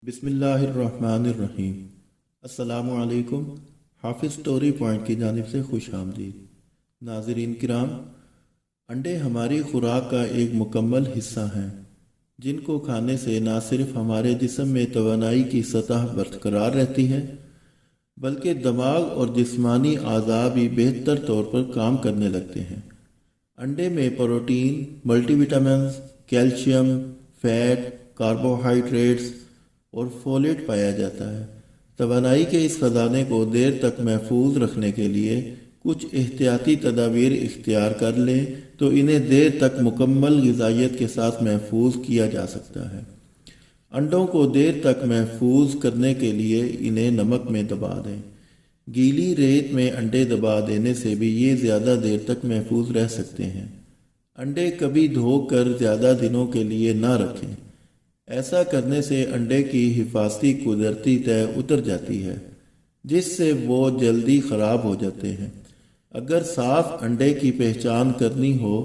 بسم اللہ الرحمن الرحیم۔ السلام علیکم۔ حافظ سٹوری پوائنٹ کی جانب سے خوش آمدید۔ ناظرین کرام، انڈے ہماری خوراک کا ایک مکمل حصہ ہیں، جن کو کھانے سے نہ صرف ہمارے جسم میں توانائی کی سطح برقرار رہتی ہے، بلکہ دماغ اور جسمانی اعضاء بھی بہتر طور پر کام کرنے لگتے ہیں۔ انڈے میں protein, multi vitamins, calcium, fat, carbohydrates اور فولیٹ پایا جاتا ہے۔ توانائی کے اس خزانے کو دیر تک محفوظ رکھنے کے لیے کچھ احتیاطی تدابیر اختیار کر لیں تو انہیں دیر تک مکمل غذائیت کے ساتھ محفوظ کیا جا سکتا ہے۔ انڈوں کو دیر تک محفوظ کرنے کے لیے انہیں نمک میں دبا دیں۔ گیلی ریت میں انڈے دبا دینے سے بھی یہ زیادہ دیر تک محفوظ رہ سکتے ہیں۔ انڈے کبھی دھو کر زیادہ دنوں کے لیے نہ رکھیں۔ ایسا کرنے سے انڈے کی حفاظتی قدرتی طے اتر جاتی ہے، جس سے وہ جلدی خراب ہو جاتے ہیں۔ اگر صاف انڈے کی پہچان کرنی ہو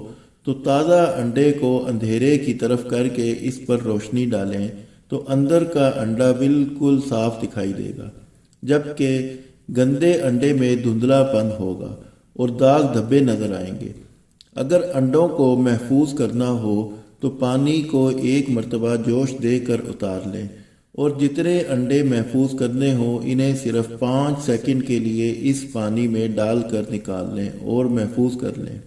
تو تازہ انڈے کو اندھیرے کی طرف کر کے اس پر روشنی ڈالیں تو اندر کا انڈا بالکل صاف دکھائی دے گا، جبکہ گندے انڈے میں دھندلا پن ہوگا اور داغ دھبے نظر آئیں گے۔ اگر انڈوں کو محفوظ کرنا ہو تو پانی کو ایک مرتبہ جوش دے کر اتار لیں، اور جتنے انڈے محفوظ کرنے ہوں انہیں صرف 5 سیکنڈ کے لیے اس پانی میں ڈال کر نکال لیں اور محفوظ کر لیں،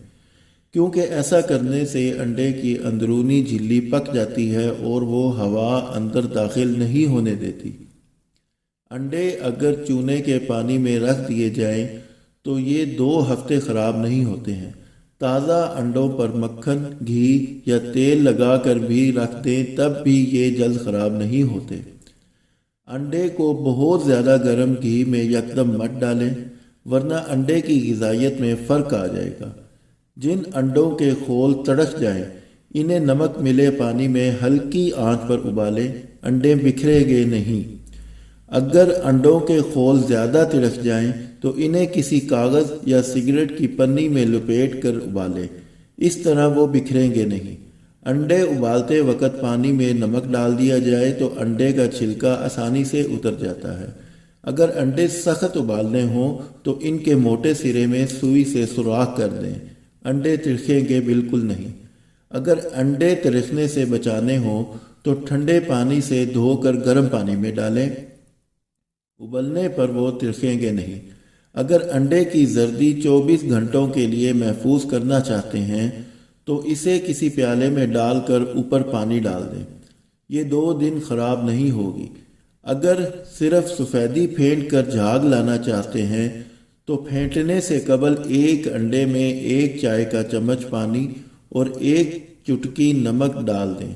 کیونکہ ایسا کرنے سے انڈے کی اندرونی جھلی پک جاتی ہے اور وہ ہوا اندر داخل نہیں ہونے دیتی۔ انڈے اگر چونے کے پانی میں رکھ دیے جائیں تو یہ 2 ہفتے خراب نہیں ہوتے ہیں۔ تازہ انڈوں پر مکھن، گھی یا تیل لگا کر بھی رکھ دیں تب بھی یہ جلد خراب نہیں ہوتے۔ انڈے کو بہت زیادہ گرم گھی میں یکدم مت ڈالیں، ورنہ انڈے کی غذائیت میں فرق آ جائے گا۔ جن انڈوں کے خول تڑک جائیں انہیں نمک ملے پانی میں ہلکی آنچ پر ابالیں، انڈے بکھریں گے نہیں۔ اگر انڈوں کے خول زیادہ تڑک جائیں تو انہیں کسی کاغذ یا سگریٹ کی پنی میں لپیٹ کر ابالیں، اس طرح وہ بکھریں گے نہیں۔ انڈے ابالتے وقت پانی میں نمک ڈال دیا جائے تو انڈے کا چھلکا آسانی سے اتر جاتا ہے۔ اگر انڈے سخت ابالنے ہوں تو ان کے موٹے سرے میں سوئی سے سوراخ کر دیں، انڈے ترکھیں گے بالکل نہیں۔ اگر انڈے ترکھنے سے بچانے ہوں تو ٹھنڈے پانی سے دھو کر گرم پانی میں ڈالیں، ابلنے پر وہ ترکھیں گے نہیں۔ اگر انڈے کی زردی 24 گھنٹوں کے لیے محفوظ کرنا چاہتے ہیں تو اسے کسی پیالے میں ڈال کر اوپر پانی ڈال دیں، یہ 2 دن خراب نہیں ہوگی۔ اگر صرف سفیدی پھینٹ کر جھاگ لانا چاہتے ہیں تو پھینٹنے سے قبل ایک انڈے میں 1 چائے کا چمچ پانی اور 1 چٹکی نمک ڈال دیں،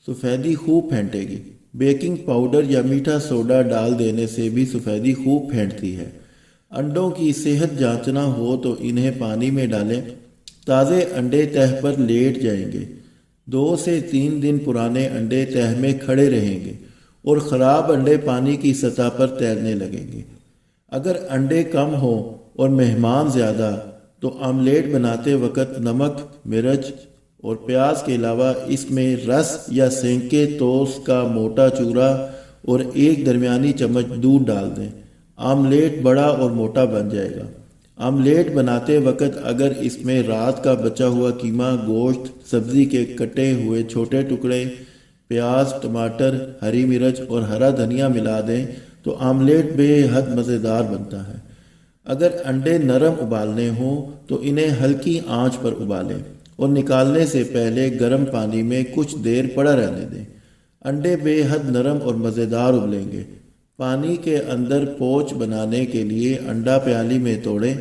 سفیدی خوب پھینٹے گی۔ بیکنگ پاؤڈر یا میٹھا سوڈا ڈال دینے سے بھی سفیدی خوب پھینٹتی ہے۔ انڈوں کی صحت جانچنا ہو تو انہیں پانی میں ڈالیں، تازے انڈے تہ پر لیٹ جائیں گے۔ 2 سے 3 دن پرانے انڈے تہ میں کھڑے رہیں گے اور خراب انڈے پانی کی سطح پر تیرنے لگیں گے۔ اگر انڈے کم ہوں اور مہمان زیادہ تو آملیٹ بناتے وقت نمک، مرچ اور پیاز کے علاوہ اس میں رس یا سینکے توست کا موٹا چورا اور 1 درمیانی چمچ دودھ ڈال دیں۔ آملیٹ بڑا اور موٹا بن جائے گا۔ آملیٹ بناتے وقت اگر اس میں رات کا بچا ہوا قیمہ، گوشت، سبزی کے کٹے ہوئے چھوٹے ٹکڑے، پیاز، ٹماٹر، ہری مرچ اور ہرا دھنیا ملا دیں تو آملیٹ بے حد مزیدار بنتا ہے۔ اگر انڈے نرم ابالنے ہوں تو انہیں ہلکی آنچ پر ابالیں اور نکالنے سے پہلے گرم پانی میں کچھ دیر پڑا رہنے دیں۔ انڈے بے حد نرم اور مزیدار ابلیں گے۔ پانی کے اندر پوچ بنانے کے لیے انڈا پیالی میں توڑیں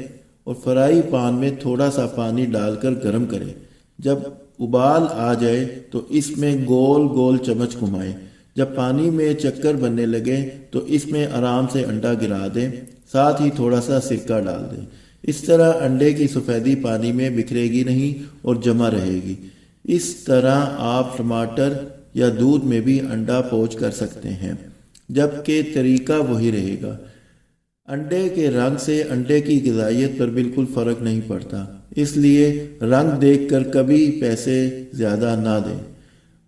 اور فرائی پان میں تھوڑا سا پانی ڈال کر گرم کریں۔ جب ابال آ جائے تو اس میں گول گول چمچ گھمائیں۔ جب پانی میں چکر بننے لگے تو اس میں آرام سے انڈا گرا دیں، ساتھ ہی تھوڑا سا سرکہ ڈال دیں۔ اس طرح انڈے کی سفیدی پانی میں بکھرے گی نہیں اور جمع رہے گی۔ اس طرح آپ ٹماٹر یا دودھ میں بھی انڈا پوچ کر سکتے ہیں، جبکہ طریقہ وہی رہے گا۔ انڈے کے رنگ سے انڈے کی غذائیت پر بالکل فرق نہیں پڑتا، اس لیے رنگ دیکھ کر کبھی پیسے زیادہ نہ دیں۔